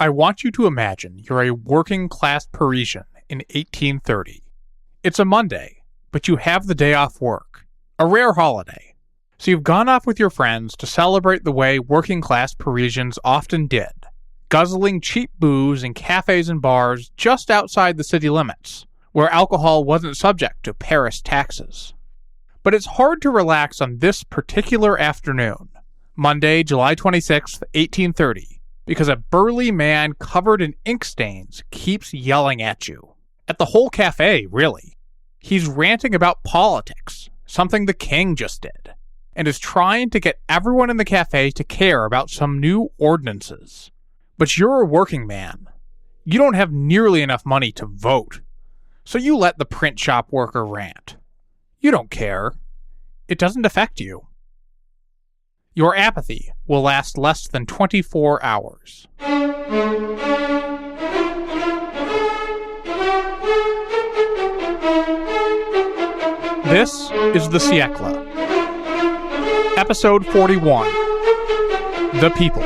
I want you to imagine you're a working-class Parisian in 1830. It's a Monday, but you have the day off work, a rare holiday. So you've gone off with your friends to celebrate the way working-class Parisians often did, guzzling cheap booze in cafes and bars just outside the city limits, where alcohol wasn't subject to Paris taxes. But it's hard to relax on this particular afternoon, Monday, July 26, 1830, because a burly man covered in ink stains keeps yelling at you. At the whole cafe, really. He's ranting about politics, something the king just did, and is trying to get everyone in the cafe to care about some new ordinances. But you're a working man. You don't have nearly enough money to vote, so you let the print shop worker rant. You don't care. It doesn't affect you. Your apathy will last less than 24 hours. This is the Siècle. Episode 41. The People.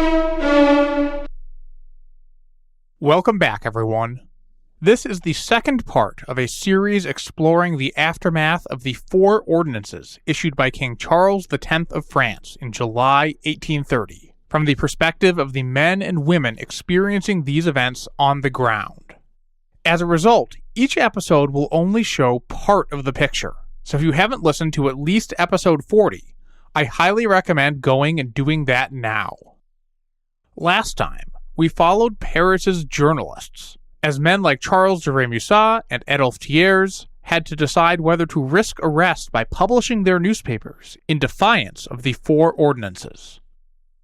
Welcome back, everyone. This is the second part of a series exploring the aftermath of the 4 ordinances issued by King Charles X of France in July 1830, from the perspective of the men and women experiencing these events on the ground. As a result, each episode will only show part of the picture, so if you haven't listened to at least episode 40, I highly recommend going and doing that now. Last time, we followed Paris's journalists, as men like Charles de Rémusat and Adolphe Thiers had to decide whether to risk arrest by publishing their newspapers in defiance of the 4 ordinances.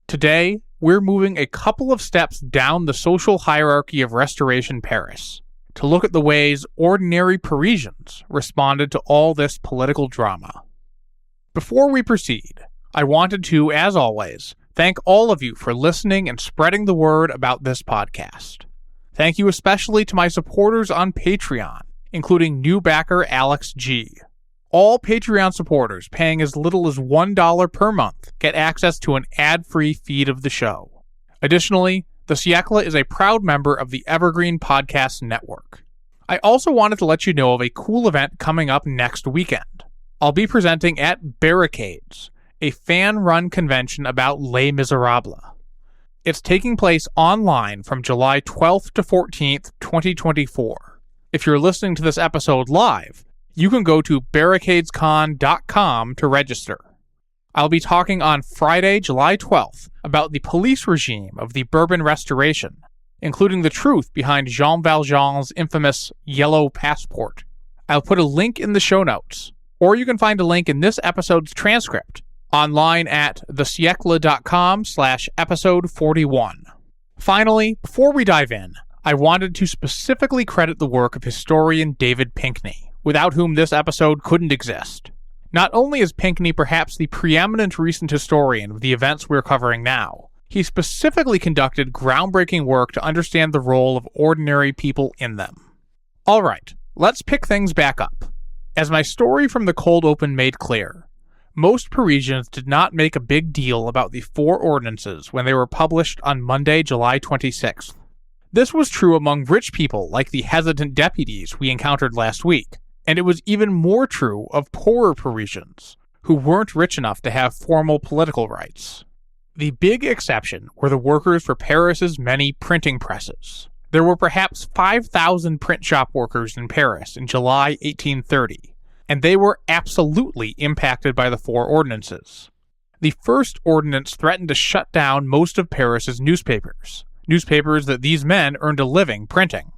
Today, we're moving a couple of steps down the social hierarchy of Restoration Paris to look at the ways ordinary Parisians responded to all this political drama. Before we proceed, I wanted to, as always, thank all of you for listening and spreading the word about this podcast. Thank you especially to my supporters on Patreon, including new backer Alex G. All Patreon supporters paying as little as $1 per month get access to an ad-free feed of the show. Additionally, the Siècle is a proud member of the Evergreen Podcast Network. I also wanted to let you know of a cool event coming up next weekend. I'll be presenting at Barricades, a fan-run convention about Les Miserables. It's taking place online from July 12th to 14th, 2024. If you're listening to this episode live, you can go to barricadescon.com to register. I'll be talking on Friday, July 12th, about the police regime of the Bourbon Restoration, including the truth behind Jean Valjean's infamous Yellow Passport. I'll put a link in the show notes, or you can find a link in this episode's transcript, online at thesiecle.com/episode 41. Finally, before we dive in, I wanted to specifically credit the work of historian David Pinkney, without whom this episode couldn't exist. Not only is Pinkney perhaps the preeminent recent historian of the events we're covering now, he specifically conducted groundbreaking work to understand the role of ordinary people in them. Alright, let's pick things back up. As my story from the cold open made clear, most Parisians did not make a big deal about the 4 ordinances when they were published on Monday, July 26th. This was true among rich people like the hesitant deputies we encountered last week, and it was even more true of poorer Parisians, who weren't rich enough to have formal political rights. The big exception were the workers for Paris's many printing presses. There were perhaps 5,000 print shop workers in Paris in July 1830, and they were absolutely impacted by the 4 ordinances. The first ordinance threatened to shut down most of Paris's newspapers that these men earned a living printing.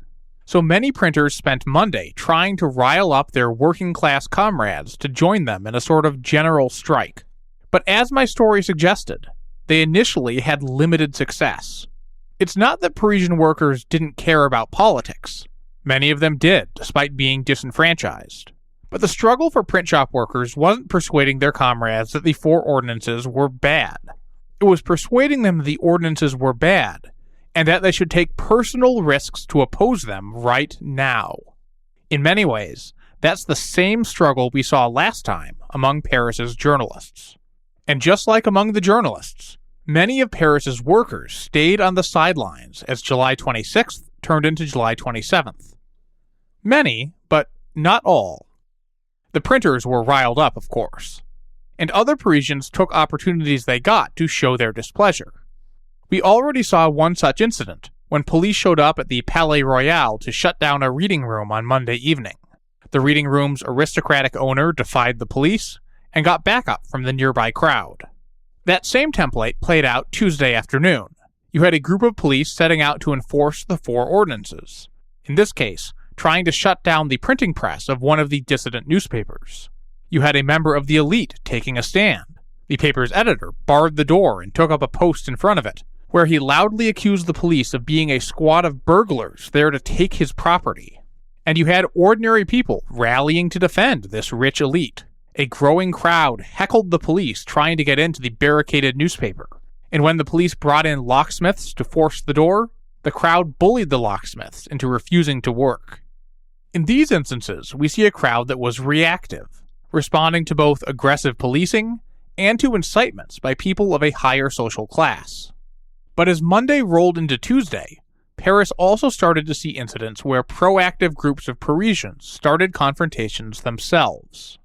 So many printers spent Monday trying to rile up their working-class comrades to join them in a sort of general strike. But as my story suggested, they initially had limited success. It's not that Parisian workers didn't care about politics. Many of them did, despite being disenfranchised. But the struggle for print shop workers wasn't persuading their comrades that the 4 ordinances were bad. It was persuading them the ordinances were bad, and that they should take personal risks to oppose them right now. In many ways, that's the same struggle we saw last time among Paris's journalists. And just like among the journalists, Many of Paris's workers stayed on the sidelines as July 26th turned into July 27th. Many, but not all. The printers were riled up, of course, and other Parisians took opportunities they got to show their displeasure. We already saw one such incident when police showed up at the Palais Royal to shut down a reading room on Monday evening. The reading room's aristocratic owner defied the police and got backup from the nearby crowd. That same template played out Tuesday afternoon. You had a group of police setting out to enforce the 4 ordinances, in this case, trying to shut down the printing press of one of the dissident newspapers. You had a member of the elite taking a stand. The paper's editor barred the door and took up a post in front of it, where he loudly accused the police of being a squad of burglars there to take his property. And you had ordinary people rallying to defend this rich elite. A growing crowd heckled the police trying to get into the barricaded newspaper, and when the police brought in locksmiths to force the door, the crowd bullied the locksmiths into refusing to work. In these instances, we see a crowd that was reactive, responding to both aggressive policing and to incitements by people of a higher social class. But as Monday rolled into Tuesday, Paris also started to see incidents where proactive groups of Parisians started confrontations themselves.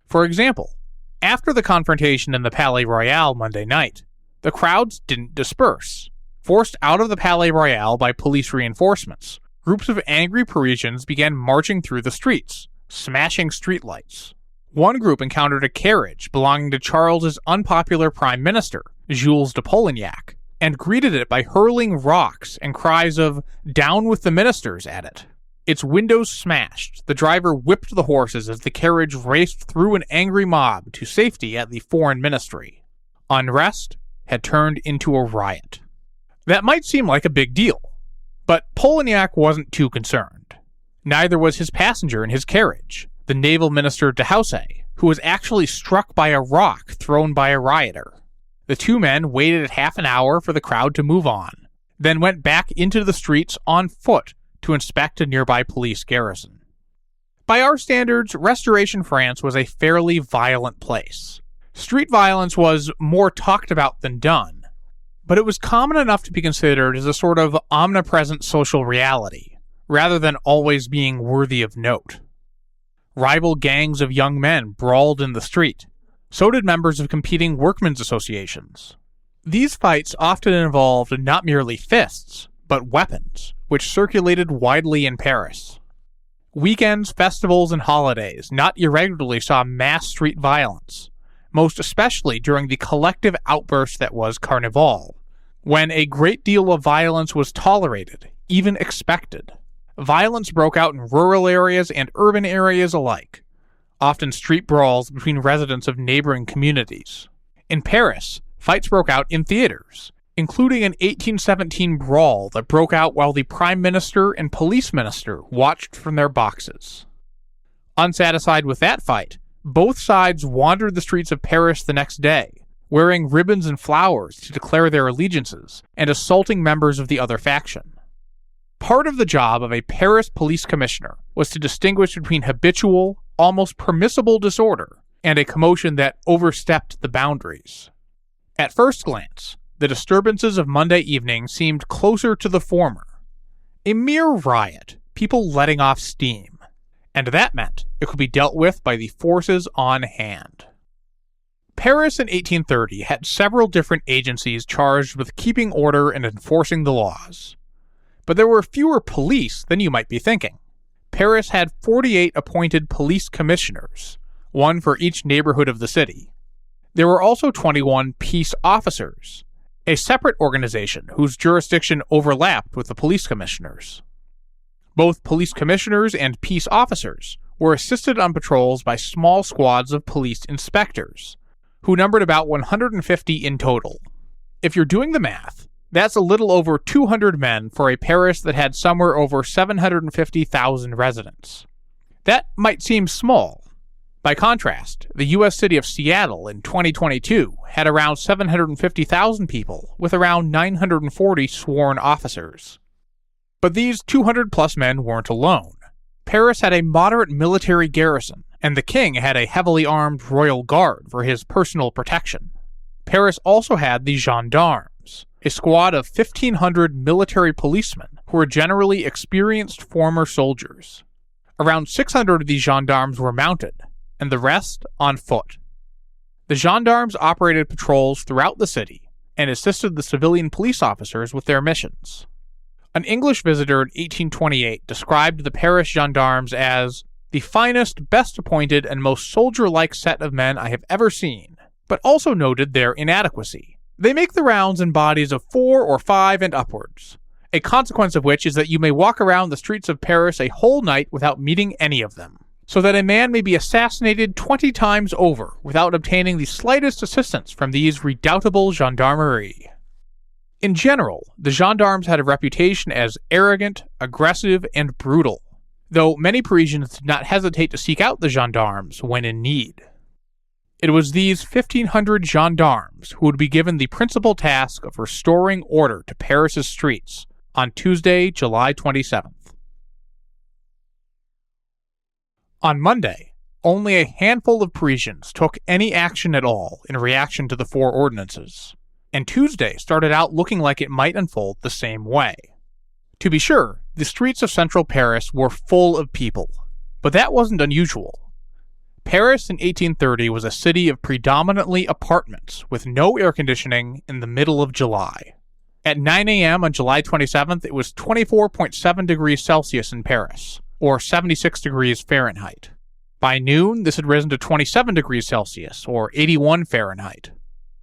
For example, after the confrontation in the Palais Royal Monday night, the crowds didn't disperse. Forced out of the Palais Royal by police reinforcements, groups of angry Parisians began marching through the streets, smashing streetlights. One group encountered a carriage belonging to Charles's unpopular prime minister, Jules de Polignac, and greeted it by hurling rocks and cries of "Down with the ministers" at it. Its windows smashed, the driver whipped the horses as the carriage raced through an angry mob to safety at the foreign ministry. Unrest had turned into a riot. That might seem like a big deal, but Polignac wasn't too concerned. Neither was his passenger in his carriage, the naval minister de Haussay, who was actually struck by a rock thrown by a rioter. The two men waited half an hour for the crowd to move on, then went back into the streets on foot to inspect a nearby police garrison. By our standards, Restoration France was a fairly violent place. Street violence was more talked about than done, but it was common enough to be considered as a sort of omnipresent social reality, rather than always being worthy of note. Rival gangs of young men brawled in the street. So did members of competing workmen's associations. These fights often involved not merely fists, but weapons, which circulated widely in Paris. Weekends, festivals, and holidays not irregularly saw mass street violence, most especially during the collective outburst that was Carnival, when a great deal of violence was tolerated, even expected. Violence broke out in rural areas and urban areas alike, often street brawls between residents of neighboring communities. In Paris, fights broke out in theaters, including an 1817 brawl that broke out while the prime minister and police minister watched from their boxes. Unsatisfied with that fight, both sides wandered the streets of Paris the next day, wearing ribbons and flowers to declare their allegiances and assaulting members of the other faction. Part of the job of a Paris police commissioner was to distinguish between habitual, almost permissible disorder and a commotion that overstepped the boundaries. At first glance, the disturbances of Monday evening seemed closer to the former. A mere riot, people letting off steam, and that meant it could be dealt with by the forces on hand. Paris in 1830 had several different agencies charged with keeping order and enforcing the laws. But there were fewer police than you might be thinking. Paris had 48 appointed police commissioners, one for each neighborhood of the city. There were also 21 peace officers, a separate organization whose jurisdiction overlapped with the police commissioners. Both police commissioners and peace officers were assisted on patrols by small squads of police inspectors, who numbered about 150 in total. If you're doing the math, that's a little over 200 men for a Paris that had somewhere over 750,000 residents. That might seem small. By contrast, the U.S. city of Seattle in 2022 had around 750,000 people with around 940 sworn officers. But these 200-plus men weren't alone. Paris had a moderate military garrison, and the king had a heavily armed royal guard for his personal protection. Paris also had the gendarmes, a squad of 1,500 military policemen who were generally experienced former soldiers. Around 600 of these gendarmes were mounted, and the rest on foot. The gendarmes operated patrols throughout the city and assisted the civilian police officers with their missions. An English visitor in 1828 described the Paris gendarmes as the finest, best appointed, and most soldier-like set of men I have ever seen, but also noted their inadequacy. They make the rounds in bodies of 4 or 5 and upwards, a consequence of which is that you may walk around the streets of Paris a whole night without meeting any of them, so that a man may be assassinated 20 times over without obtaining the slightest assistance from these redoubtable gendarmerie. In general, the gendarmes had a reputation as arrogant, aggressive, and brutal, though many Parisians did not hesitate to seek out the gendarmes when in need. It was these 1,500 gendarmes who would be given the principal task of restoring order to Paris's streets on Tuesday, July 27th. On Monday, only a handful of Parisians took any action at all in reaction to the 4 ordinances, and Tuesday started out looking like it might unfold the same way. To be sure, the streets of central Paris were full of people, but that wasn't unusual. Paris in 1830 was a city of predominantly apartments with no air conditioning in the middle of July. At 9 a.m. on July 27th, it was 24.7 degrees Celsius in Paris, or 76 degrees Fahrenheit. By noon, this had risen to 27 degrees Celsius, or 81 Fahrenheit.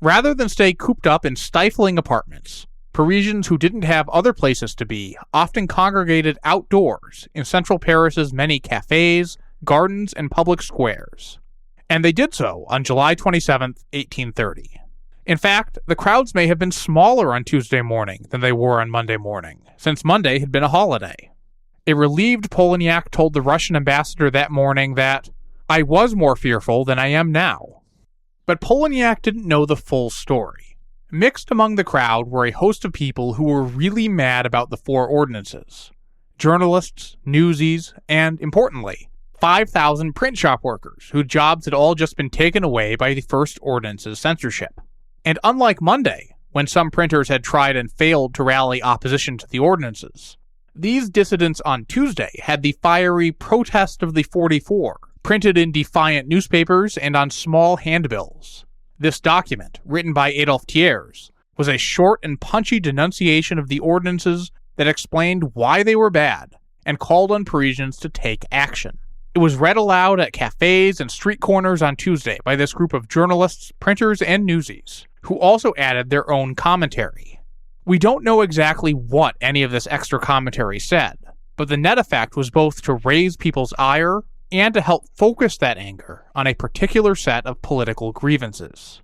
Rather than stay cooped up in stifling apartments, Parisians who didn't have other places to be often congregated outdoors in central Paris's many cafes, gardens, and public squares. And they did so on July 27, 1830. In fact, the crowds may have been smaller on Tuesday morning than they were on Monday morning, since Monday had been a holiday. A relieved Polignac told the Russian ambassador that morning that, "I was more fearful than I am now." But Polignac didn't know the full story. Mixed among the crowd were a host of people who were really mad about the 4 ordinances. Journalists, newsies, and, importantly, 5,000 print shop workers whose jobs had all just been taken away by the first ordinance's censorship. And unlike Monday, when some printers had tried and failed to rally opposition to the ordinances, these dissidents on Tuesday had the fiery Protest of the 44 printed in defiant newspapers and on small handbills. This document, written by Adolphe Thiers, was a short and punchy denunciation of the ordinances that explained why they were bad and called on Parisians to take action. It was read aloud at cafes and street corners on Tuesday by this group of journalists, printers, and newsies, who also added their own commentary. We don't know exactly what any of this extra commentary said, but the net effect was both to raise people's ire and to help focus that anger on a particular set of political grievances.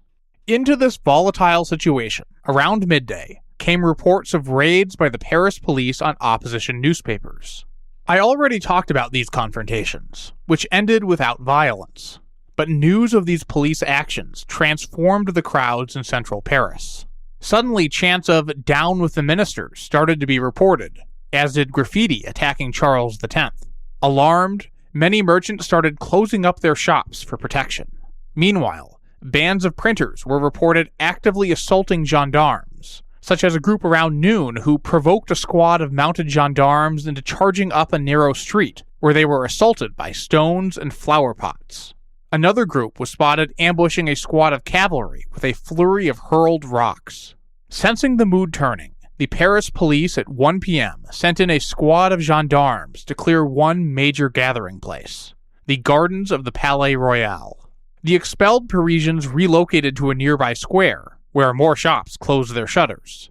Into this volatile situation, around midday, came reports of raids by the Paris police on opposition newspapers. I already talked about these confrontations, which ended without violence, but news of these police actions transformed the crowds in central Paris. Suddenly, chants of "down with the ministers" started to be reported, as did graffiti attacking Charles X. Alarmed, many merchants started closing up their shops for protection. Meanwhile, bands of printers were reported actively assaulting gendarmes, such as a group around noon who provoked a squad of mounted gendarmes into charging up a narrow street, where they were assaulted by stones and flower pots. Another group was spotted ambushing a squad of cavalry with a flurry of hurled rocks. Sensing the mood turning, the Paris police at 1 p.m. sent in a squad of gendarmes to clear one major gathering place, the gardens of the Palais Royal. The expelled Parisians relocated to a nearby square, where more shops closed their shutters.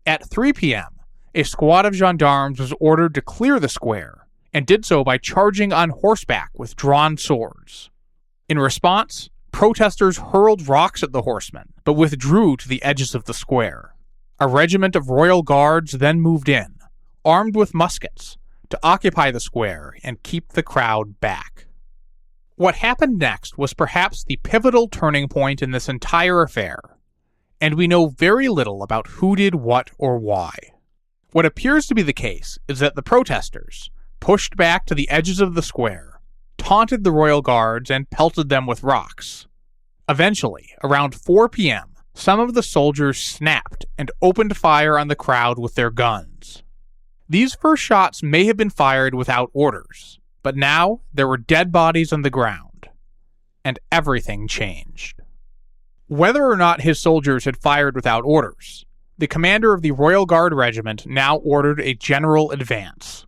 At 3 p.m., a squad of gendarmes was ordered to clear the square, and did so by charging on horseback with drawn swords. In response, protesters hurled rocks at the horsemen, but withdrew to the edges of the square. A regiment of royal guards then moved in, armed with muskets, to occupy the square and keep the crowd back. What happened next was perhaps the pivotal turning point in this entire affair, and we know very little about who did what or why. What appears to be the case is that the protesters, pushed back to the edges of the square, taunted the royal guards and pelted them with rocks. Eventually, around 4 p.m., some of the soldiers snapped and opened fire on the crowd with their guns. These first shots may have been fired without orders, but now there were dead bodies on the ground, and everything changed. Whether or not his soldiers had fired without orders, the commander of the Royal Guard Regiment now ordered a general advance.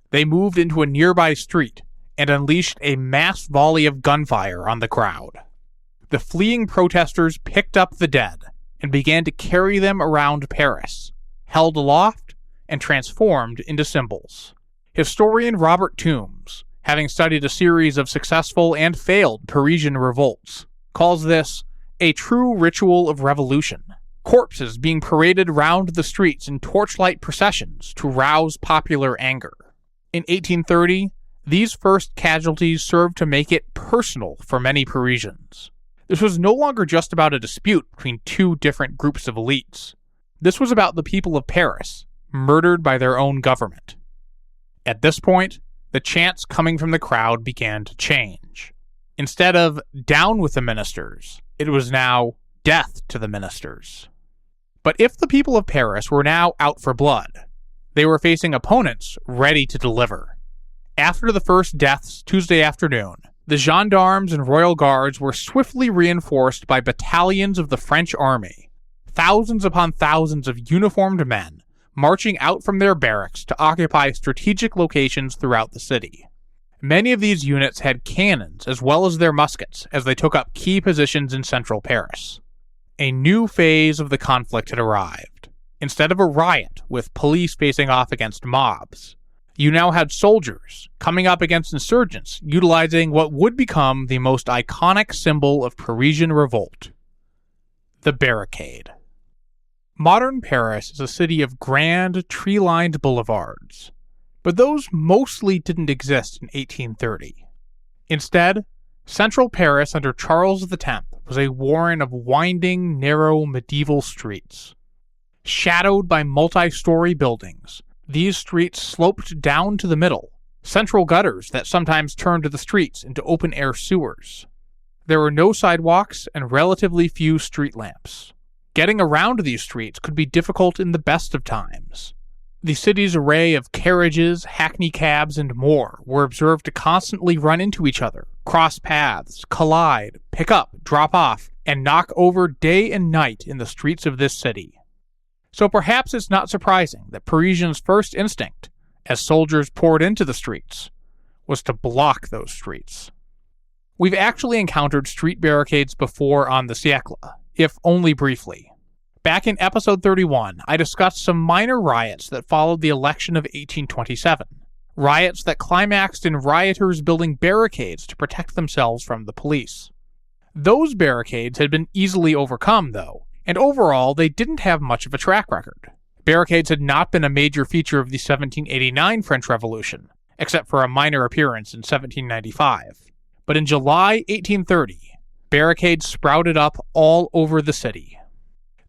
They moved into a nearby street and unleashed a mass volley of gunfire on the crowd. The fleeing protesters picked up the dead and began to carry them around Paris, held aloft and transformed into symbols. Historian Robert Toombs, having studied a series of successful and failed Parisian revolts, calls this a true ritual of revolution. Corpses being paraded round the streets in torchlight processions to rouse popular anger. In 1830, these first casualties served to make it personal for many Parisians. This was no longer just about a dispute between two different groups of elites. This was about the people of Paris, murdered by their own government. At this point, the chants coming from the crowd began to change. Instead of "down with the ministers," it was now "death to the ministers." But if the people of Paris were now out for blood, they were facing opponents ready to deliver. After the first deaths Tuesday afternoon, the gendarmes and royal guards were swiftly reinforced by battalions of the French army, thousands upon thousands of uniformed men marching out from their barracks to occupy strategic locations throughout the city. Many of these units had cannons as well as their muskets as they took up key positions in central Paris. A new phase of the conflict had arrived. Instead of a riot with police facing off against mobs, you now had soldiers coming up against insurgents utilizing what would become the most iconic symbol of Parisian revolt: the barricade. Modern Paris is a city of grand, tree-lined boulevards, but those mostly didn't exist in 1830. Instead, central Paris under Charles X was a warren of winding, narrow medieval streets. Shadowed by multi-story buildings, these streets sloped down to the middle, central gutters that sometimes turned to the streets into open-air sewers. There were no sidewalks and relatively few street lamps. Getting around these streets could be difficult in the best of times. The city's array of carriages, hackney cabs, and more were observed to constantly run into each other, cross paths, collide, pick up, drop off, and knock over day and night in the streets of this city. So perhaps it's not surprising that Parisians' first instinct, as soldiers poured into the streets, was to block those streets. We've actually encountered street barricades before on the siècle, if only briefly. Back in episode 31, I discussed some minor riots that followed the election of 1827, riots that climaxed in rioters building barricades to protect themselves from the police. Those barricades had been easily overcome, though, and overall they didn't have much of a track record. Barricades had not been a major feature of the 1789 French Revolution, except for a minor appearance in 1795. But in July 1830, barricades sprouted up all over the city.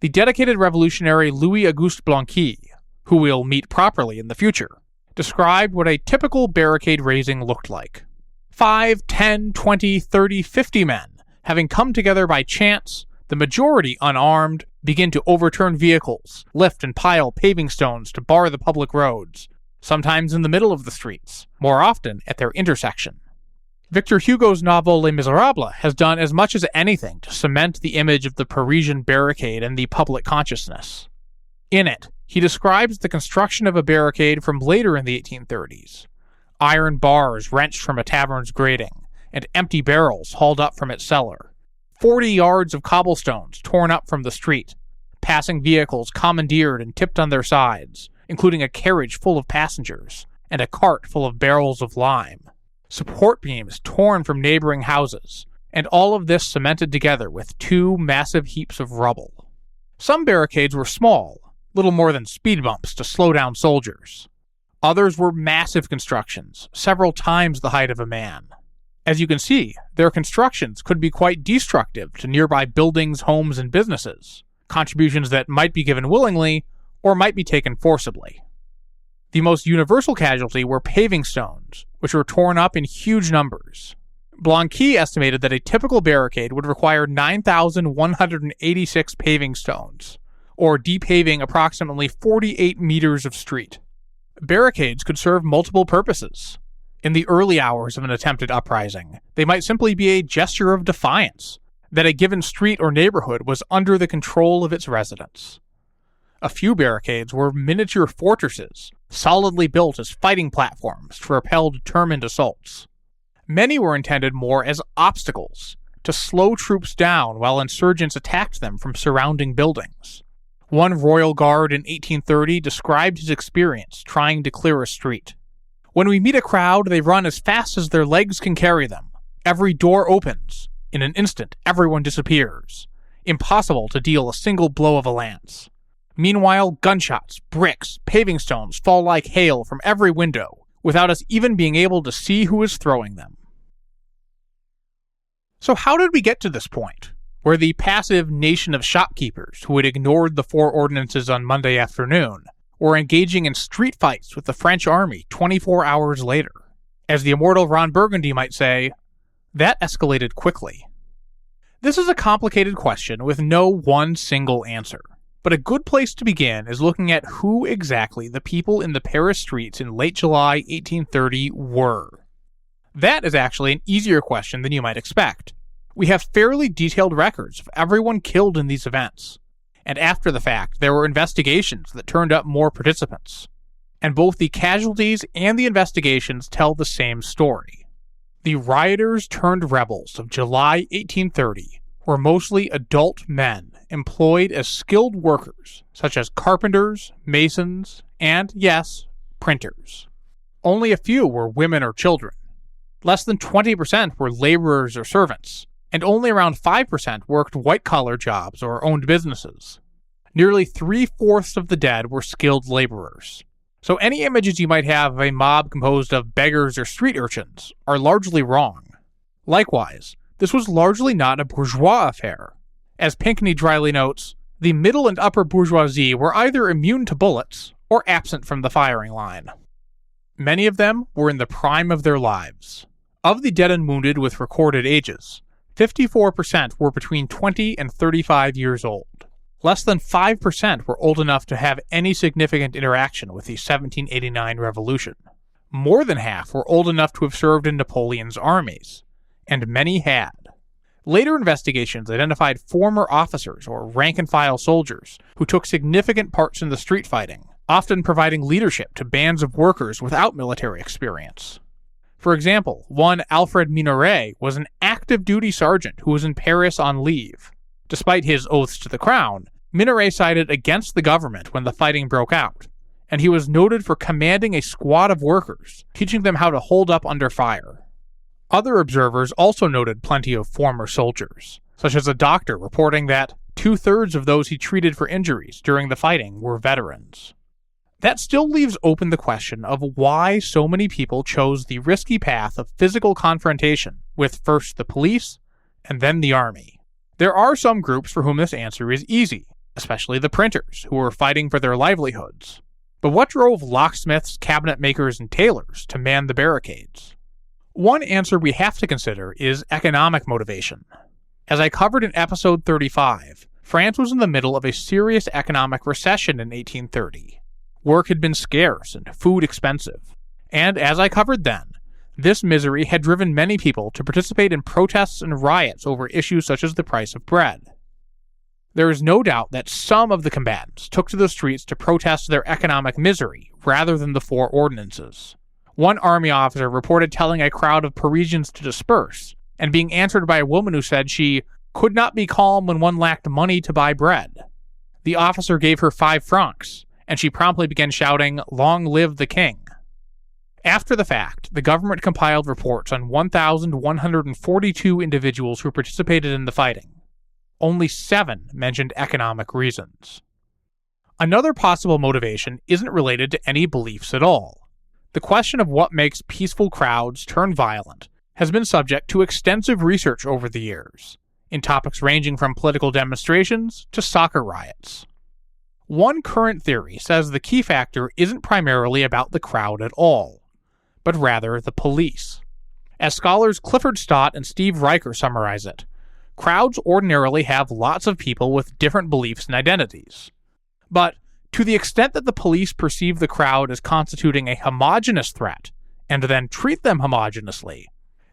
The dedicated revolutionary Louis-Auguste Blanqui, who we'll meet properly in the future, described what a typical barricade raising looked like. 5, 10, 20, 30, 50 men, having come together by chance, the majority unarmed, begin to overturn vehicles, lift and pile paving stones to bar the public roads, sometimes in the middle of the streets, more often at their intersection. Victor Hugo's novel Les Miserables has done as much as anything to cement the image of the Parisian barricade in the public consciousness. In it, he describes the construction of a barricade from later in the 1830s. Iron bars wrenched from a tavern's grating, and empty barrels hauled up from its cellar. 40 yards of cobblestones torn up from the street, passing vehicles commandeered and tipped on their sides, including a carriage full of passengers, and a cart full of barrels of lime. Support beams torn from neighboring houses, and all of this cemented together with 2 massive heaps of rubble. Some barricades were small, little more than speed bumps to slow down soldiers. Others were massive constructions, several times the height of a man. As you can see, their constructions could be quite destructive to nearby buildings, homes, and businesses, contributions that might be given willingly or might be taken forcibly. The most universal casualty were paving stones, which were torn up in huge numbers. Blanqui estimated that a typical barricade would require 9,186 paving stones, or depaving approximately 48 meters of street. Barricades could serve multiple purposes. In the early hours of an attempted uprising, they might simply be a gesture of defiance that a given street or neighborhood was under the control of its residents. A few barricades were miniature fortresses, solidly built as fighting platforms to repel determined assaults. Many were intended more as obstacles, to slow troops down while insurgents attacked them from surrounding buildings. One royal guard in 1830 described his experience trying to clear a street. "When we meet a crowd, they run as fast as their legs can carry them. Every door opens. In an instant, everyone disappears. Impossible to deal a single blow of a lance. Meanwhile, gunshots, bricks, paving stones fall like hail from every window, without us even being able to see who is throwing them." So how did we get to this point, where the passive nation of shopkeepers who had ignored the 4 ordinances on Monday afternoon were engaging in street fights with the French army 24 hours later? As the immortal Ron Burgundy might say, that escalated quickly. This is a complicated question with no one single answer, but a good place to begin is looking at who exactly the people in the Paris streets in late July 1830 were. That is actually an easier question than you might expect. We have fairly detailed records of everyone killed in these events, and after the fact, there were investigations that turned up more participants. And both the casualties and the investigations tell the same story. The rioters turned rebels of July 1830 were mostly adult men employed as skilled workers, such as carpenters, masons, and, yes, printers. Only a few were women or children. Less than 20% were laborers or servants, and only around 5% worked white-collar jobs or owned businesses. Nearly 3/4 of the dead were skilled laborers. So any images you might have of a mob composed of beggars or street urchins are largely wrong. Likewise, this was largely not a bourgeois affair. As Pinckney dryly notes, the middle and upper bourgeoisie were either immune to bullets or absent from the firing line. Many of them were in the prime of their lives. Of the dead and wounded with recorded ages, 54% were between 20 and 35 years old. Less than 5% were old enough to have any significant interaction with the 1789 revolution. More than half were old enough to have served in Napoleon's armies, and many had. Later investigations identified former officers or rank-and-file soldiers who took significant parts in the street fighting, often providing leadership to bands of workers without military experience. For example, one Alfred Minoret was an active-duty sergeant who was in Paris on leave. Despite his oaths to the crown, Minoret sided against the government when the fighting broke out, and he was noted for commanding a squad of workers, teaching them how to hold up under fire. Other observers also noted plenty of former soldiers, such as a doctor reporting that 2/3 of those he treated for injuries during the fighting were veterans. That still leaves open the question of why so many people chose the risky path of physical confrontation with first the police and then the army. There are some groups for whom this answer is easy, especially the printers, who were fighting for their livelihoods. But what drove locksmiths, cabinet makers, and tailors to man the barricades? One answer we have to consider is economic motivation. As I covered in episode 35, France was in the middle of a serious economic recession in 1830. Work had been scarce and food expensive. And as I covered then, this misery had driven many people to participate in protests and riots over issues such as the price of bread. There is no doubt that some of the combatants took to the streets to protest their economic misery rather than the 4 ordinances. One army officer reported telling a crowd of Parisians to disperse, and being answered by a woman who said she could not be calm when one lacked money to buy bread. The officer gave her 5 francs, and she promptly began shouting, "Long live the king." After the fact, the government compiled reports on 1,142 individuals who participated in the fighting. Only 7 mentioned economic reasons. Another possible motivation isn't related to any beliefs at all. The question of what makes peaceful crowds turn violent has been subject to extensive research over the years, in topics ranging from political demonstrations to soccer riots. One current theory says the key factor isn't primarily about the crowd at all, but rather the police. As scholars Clifford Stott and Steve Riker summarize it, crowds ordinarily have lots of people with different beliefs and identities. But to the extent that the police perceive the crowd as constituting a homogeneous threat, and then treat them homogenously,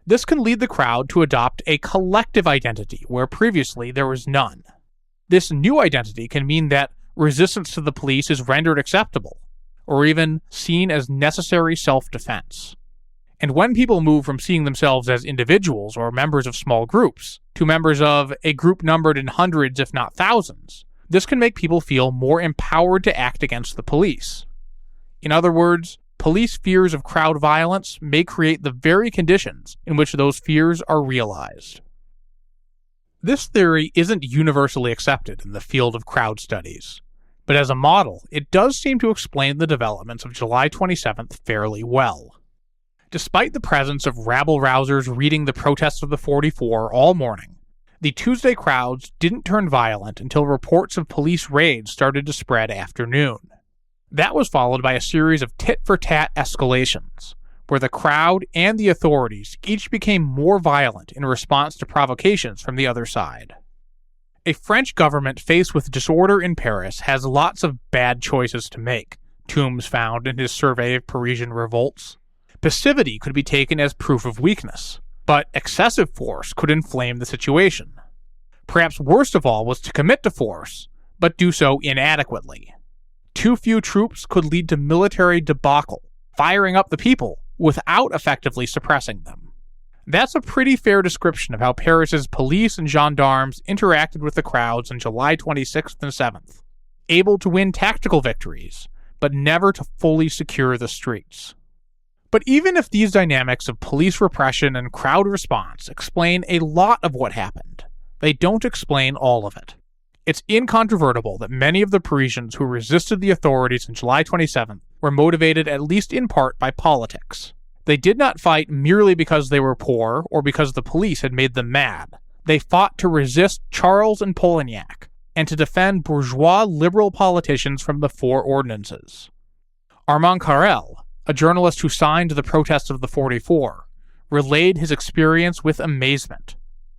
this can lead the crowd to adopt a collective identity where previously there was none. This new identity can mean that resistance to the police is rendered acceptable, or even seen as necessary self-defense. And when people move from seeing themselves as individuals or members of small groups to members of a group numbered in hundreds if not thousands, this can make people feel more empowered to act against the police. In other words, police fears of crowd violence may create the very conditions in which those fears are realized. This theory isn't universally accepted in the field of crowd studies, but as a model, it does seem to explain the developments of July 27th fairly well. Despite the presence of rabble-rousers reading the protests of the 44 all morning, the Tuesday crowds didn't turn violent until reports of police raids started to spread after noon. That was followed by a series of tit-for-tat escalations, where the crowd and the authorities each became more violent in response to provocations from the other side. A French government faced with disorder in Paris has lots of bad choices to make, Toombs found in his survey of Parisian revolts. Passivity could be taken as proof of weakness, but excessive force could inflame the situation. Perhaps worst of all was to commit to force, but do so inadequately. Too few troops could lead to military debacle, firing up the people without effectively suppressing them. That's a pretty fair description of how Paris's police and gendarmes interacted with the crowds on July 26th and 7th, able to win tactical victories, but never to fully secure the streets. But even if these dynamics of police repression and crowd response explain a lot of what happened, they don't explain all of it. It's incontrovertible that many of the Parisians who resisted the authorities on July 27th were motivated at least in part by politics. They did not fight merely because they were poor or because the police had made them mad. They fought to resist Charles and Polignac and to defend bourgeois liberal politicians from the four ordinances. Armand Carrel, a journalist who signed the protests of the 44, relayed his experience with amazement.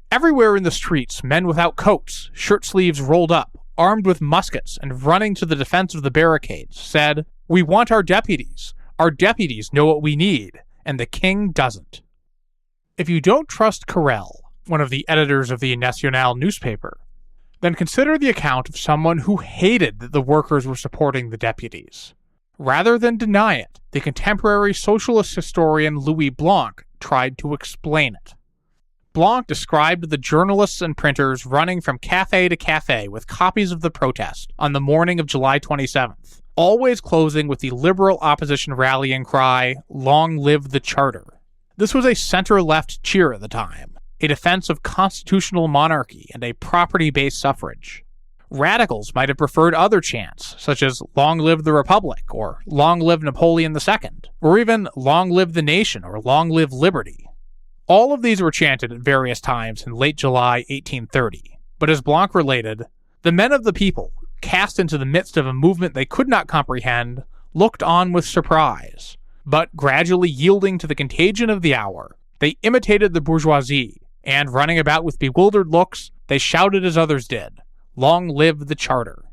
Everywhere in the streets, men without coats, shirt sleeves rolled up, armed with muskets and running to the defense of the barricades, said, "We want our deputies. Our deputies know what we need, and the king doesn't." If you don't trust Carrel, one of the editors of the National newspaper, then consider the account of someone who hated that the workers were supporting the deputies. Rather than deny it, the contemporary socialist historian Louis Blanc tried to explain it. Blanc described the journalists and printers running from cafe to cafe with copies of the protest on the morning of July 27th, always closing with the liberal opposition rallying cry, "Long live the Charter." This was a center-left cheer at the time, a defense of constitutional monarchy and a property-based suffrage. Radicals might have preferred other chants, such as "Long live the Republic," or "Long live Napoleon II," or even "Long live the Nation," or "Long live Liberty." All of these were chanted at various times in late July 1830, but as Blanc related, the men of the people, cast into the midst of a movement they could not comprehend, looked on with surprise, but gradually yielding to the contagion of the hour, they imitated the bourgeoisie, and running about with bewildered looks, they shouted as others did, "Long live the Charter."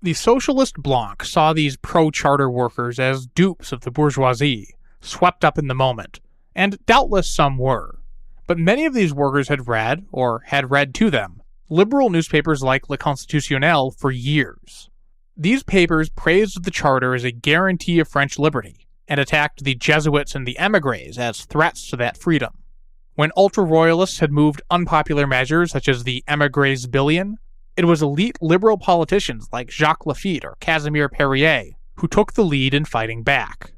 The socialist Blanc saw these pro-charter workers as dupes of the bourgeoisie, swept up in the moment, and doubtless some were. But many of these workers had read, or had read to them, liberal newspapers like Le Constitutionnel for years. These papers praised the Charter as a guarantee of French liberty, and attacked the Jesuits and the émigrés as threats to that freedom. When ultra-royalists had moved unpopular measures such as the émigrés billion, it was elite liberal politicians like Jacques Lafitte or Casimir Perier who took the lead in fighting back.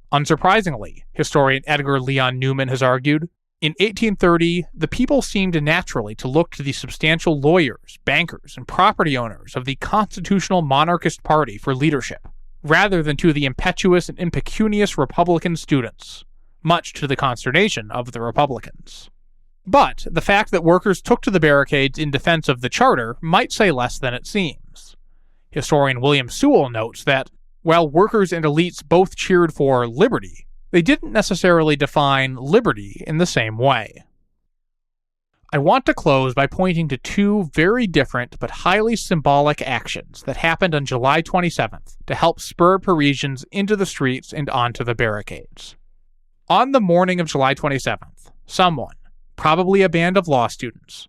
Unsurprisingly, historian Edgar Leon Newman has argued, in 1830, the people seemed naturally to look to the substantial lawyers, bankers, and property owners of the constitutional monarchist party for leadership, rather than to the impetuous and impecunious Republican students, much to the consternation of the Republicans. But the fact that workers took to the barricades in defense of the Charter might say less than it seems. Historian William Sewell notes that, while workers and elites both cheered for liberty, they didn't necessarily define liberty in the same way. I want to close by pointing to two very different but highly symbolic actions that happened on July 27th to help spur Parisians into the streets and onto the barricades. On the morning of July 27th, someone, probably a band of law students,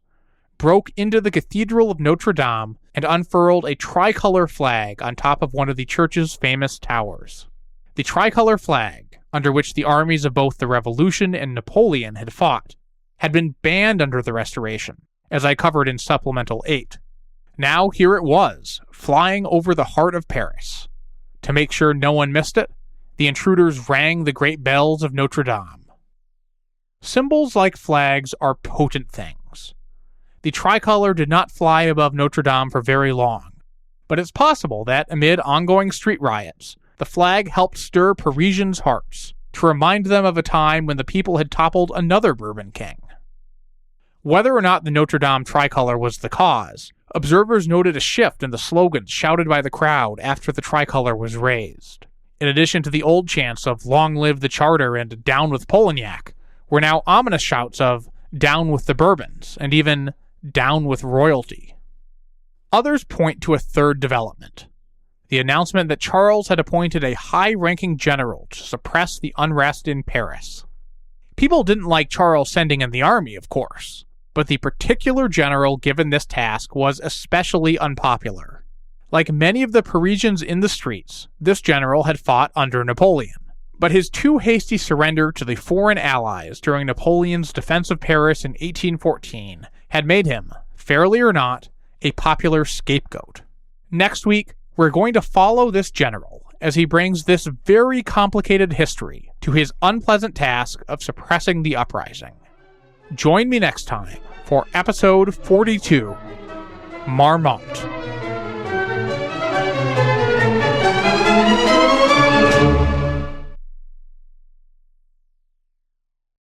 broke into the Cathedral of Notre Dame and unfurled a tricolor flag on top of one of the church's famous towers. The tricolor flag, under which the armies of both the Revolution and Napoleon had fought, had been banned under the Restoration, as I covered in Supplemental 8. Now here it was, flying over the heart of Paris. To make sure no one missed it, the intruders rang the great bells of Notre Dame. Symbols like flags are potent things. The tricolor did not fly above Notre Dame for very long, but it's possible that, amid ongoing street riots, the flag helped stir Parisians' hearts, to remind them of a time when the people had toppled another Bourbon king. Whether or not the Notre Dame tricolor was the cause, observers noted a shift in the slogans shouted by the crowd after the tricolor was raised. In addition to the old chants of "Long live the Charter" and "Down with Polignac," were now ominous shouts of "Down with the Bourbons," and even "Down with royalty." Others point to a third development: the announcement that Charles had appointed a high-ranking general to suppress the unrest in Paris. People didn't like Charles sending in the army, of course, but the particular general given this task was especially unpopular. Like many of the Parisians in the streets, this general had fought under Napoleon, but his too hasty surrender to the foreign allies during Napoleon's defense of Paris in 1814 had made him, fairly or not, a popular scapegoat. Next week, we're going to follow this general as he brings this very complicated history to his unpleasant task of suppressing the uprising. Join me next time for episode 42, Marmont.